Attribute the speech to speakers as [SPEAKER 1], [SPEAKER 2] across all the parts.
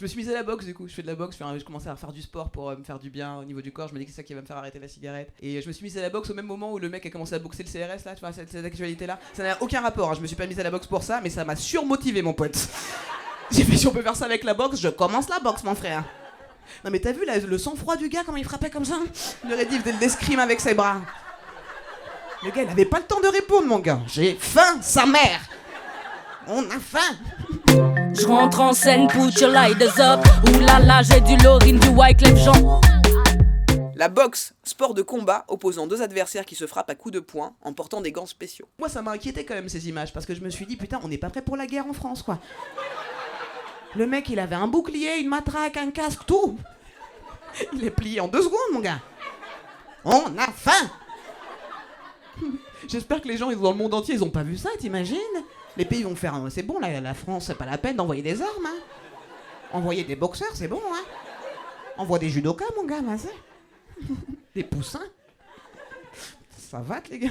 [SPEAKER 1] Je me suis mise à la boxe du coup, je fais de la boxe, je commençais à faire du sport pour me faire du bien au niveau du corps, je me dis que c'est ça qui va me faire arrêter la cigarette. Et je me suis mise à la boxe au même moment où le mec a commencé à boxer le CRS là, tu vois, cette actualité là. Ça n'a aucun rapport, hein. Je me suis pas mise à la boxe pour ça, mais ça m'a surmotivé mon pote. J'ai fait si on peut faire ça avec la boxe, je commence la boxe mon frère. Non mais t'as vu là, le sang-froid du gars, comment il frappait comme ça? Le Redif de l'escrime avec ses bras. Le gars il avait pas le temps de répondre mon gars. J'ai faim, sa mère. On a faim.
[SPEAKER 2] Je rentre en scène, put your lighters up. Oulala, j'ai du Laurine, du Wyclef Jean.
[SPEAKER 1] La boxe, sport de combat opposant deux adversaires qui se frappent à coups de poing en portant des gants spéciaux. Moi ça m'a inquiété quand même ces images parce que je me suis dit putain on n'est pas prêt pour la guerre en France quoi. Le mec il avait un bouclier, une matraque, un casque, tout. Il est plié en 2 secondes mon gars. On a faim. J'espère que les gens dans le monde entier ils ont pas vu ça, t'imagines? Les pays vont faire c'est bon là, la France c'est pas la peine d'envoyer des armes hein. Envoyer des boxeurs c'est bon hein. Envoie des judokas mon gars, bah, des poussins. Ça va les gars.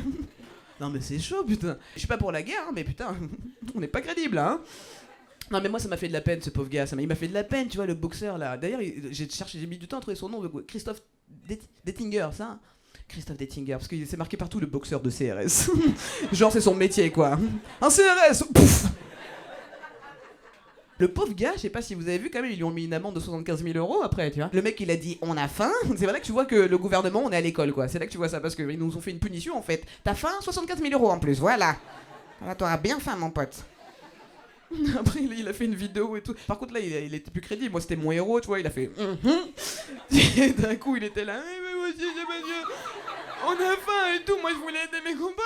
[SPEAKER 1] Non mais c'est chaud putain. Je suis pas pour la guerre hein, mais putain on n'est pas crédible hein. Non mais moi ça m'a fait de la peine ce pauvre gars, il m'a fait de la peine tu vois le boxeur là. D'ailleurs j'ai mis du temps à trouver son nom, Christophe Dettinger ça. Christophe Dettinger, parce que c'est marqué partout le boxeur de CRS. Genre c'est son métier quoi. Un CRS. Pouf. Le pauvre gars, je sais pas si vous avez vu quand même, ils lui ont mis une amende de 75 000 € après, tu vois. Le mec il a dit on a faim. C'est vrai que tu vois que le gouvernement on est à l'école quoi. C'est là que tu vois ça parce qu'ils nous ont fait une punition en fait. T'as faim, 75 000 € en plus, voilà. Là t'auras bien faim mon pote. Après il a fait une vidéo et tout. Par contre là il était plus crédible. Moi c'était mon héros, tu vois. Il a fait. Et d'un coup il était là. Mais moi aussi j'ai pas Dieu. On a faim et tout. Moi je voulais aider mes copains.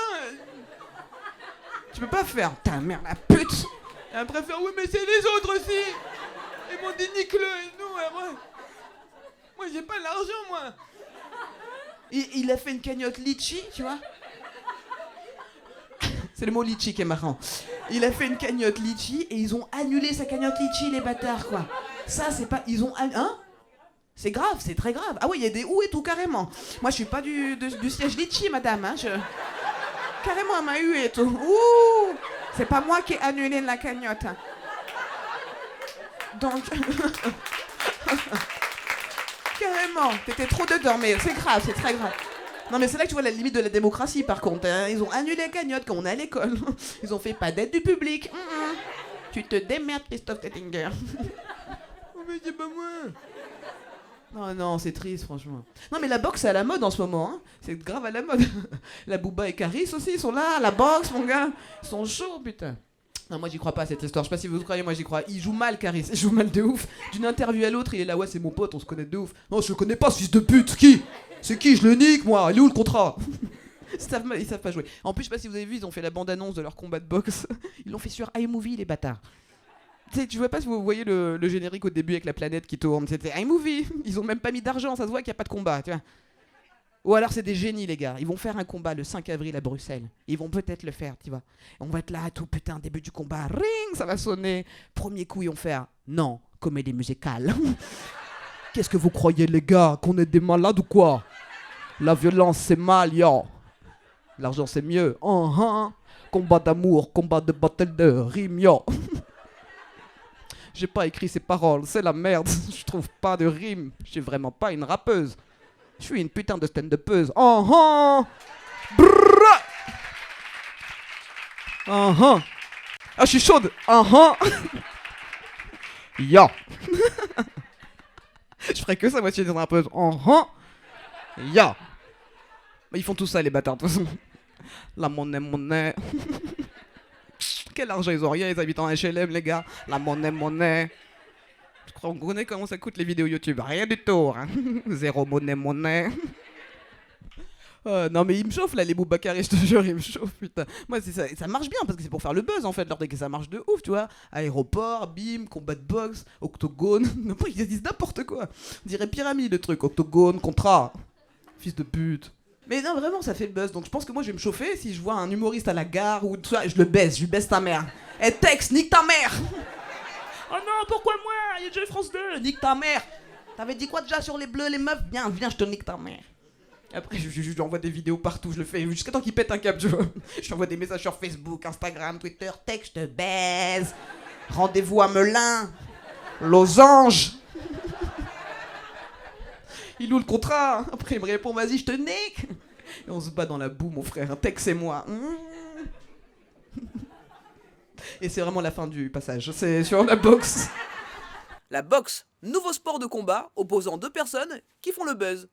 [SPEAKER 1] Tu peux pas faire ta mère la pute. Et après faire oui mais c'est les autres aussi. Ils m'ont dit nique-le et nous moi j'ai pas l'argent moi. Il a fait une cagnotte litchi, tu vois. C'est le mot litchi qui est marrant. Il a fait une cagnotte litchi et ils ont annulé sa cagnotte litchi les bâtards quoi. Ça c'est pas... Ils ont... Hein? C'est grave, c'est très grave. Ah oui, il y a des ou et tout carrément. Moi je suis pas du siège litchi madame. Hein, carrément elle m'a eu et tout. Ouh. C'est pas moi qui ai annulé la cagnotte. Donc... carrément, t'étais trop dedans mais c'est grave, c'est très grave. Non mais c'est là que tu vois la limite de la démocratie par contre. Hein. Ils ont annulé la cagnotte quand on est à l'école. Ils ont fait pas d'aide du public. Tu te démerdes Christophe Dettinger. Oh mais c'est pas moi. Non, c'est triste franchement. Non mais la boxe c'est à la mode en ce moment. Hein. C'est grave à la mode. La Booba et Caris aussi ils sont là. La boxe mon gars. Ils sont chauds putain. Non moi j'y crois pas à cette histoire. Je sais pas si vous croyez, moi j'y crois. Il joue mal Caris. Il joue mal de ouf. D'une interview à l'autre il est là ouais c'est mon pote on se connaît de ouf. Non je le connais pas ce fils de pute. Qui? C'est qui? Je le nique moi. Il est où le contrat? Ils savent pas jouer. En plus je sais pas si vous avez vu ils ont fait la bande-annonce de leur combat de boxe. Ils l'ont fait sur iMovie les bâtards. Tu vois pas si vous voyez le générique au début avec la planète qui tourne, c'était iMovie. Ils ont même pas mis d'argent, ça se voit qu'il n'y a pas de combat, tu vois. Ou alors c'est des génies les gars, ils vont faire un combat le 5 avril à Bruxelles. Ils vont peut-être le faire, tu vois. On va être là, tout putain, début du combat, ring, ça va sonner. Premier coup ils vont faire, non, comédie musicale. Qu'est-ce que vous croyez les gars, qu'on est des malades ou quoi? La violence c'est mal, yo. L'argent c'est mieux. Combat d'amour, combat de battle de rime, yo. J'ai pas écrit ces paroles, c'est la merde. Je trouve pas de rime. Je suis vraiment pas une rappeuse. Je suis une putain de stand-upeuse. Ah, je suis chaude. Ya. Je ferais que ça, moi, si j'étais une rappeuse. Ya. Ils font tout ça, les bâtards, de toute façon. La monnaie. Quel argent ils ont rien, ils habitent en HLM les gars. La monnaie. Je crois qu'on connaît comment ça coûte les vidéos YouTube. Rien du tout. Hein. Zéro monnaie. Non mais il me chauffe là les Boubacar, je te jure il me chauffe putain. Moi ça marche bien parce que c'est pour faire le buzz en fait. Leur que ça marche de ouf tu vois. Aéroport, bim, combat de boxe, octogone. Ils disent n'importe quoi. On dirait pyramide le truc. Octogone, contrat. Fils de pute. Mais non, vraiment, ça fait le buzz. Donc je pense que moi, je vais me chauffer si je vois un humoriste à la gare ou tout ça. Je le baisse, je lui baisse ta mère. Eh, Tex, nique ta mère. Oh non, pourquoi moi? Il y a déjà France 2. Nique ta mère. T'avais dit quoi déjà sur les bleus, les meufs? Viens, je te nique ta mère. Après, je lui envoie des vidéos partout. Je le fais jusqu'à temps qu'il pète un câble, tu vois. Je lui envoie des messages sur Facebook, Instagram, Twitter. Tex, je te baise. Rendez-vous à Melun. Losange. Il loue le contrat. Après, il me répond, vas-y, je te nique. Et on se bat dans la boue, mon frère. Un Tex et moi. Et c'est vraiment la fin du passage. C'est sur la boxe.
[SPEAKER 3] La boxe, nouveau sport de combat opposant deux personnes qui font le buzz.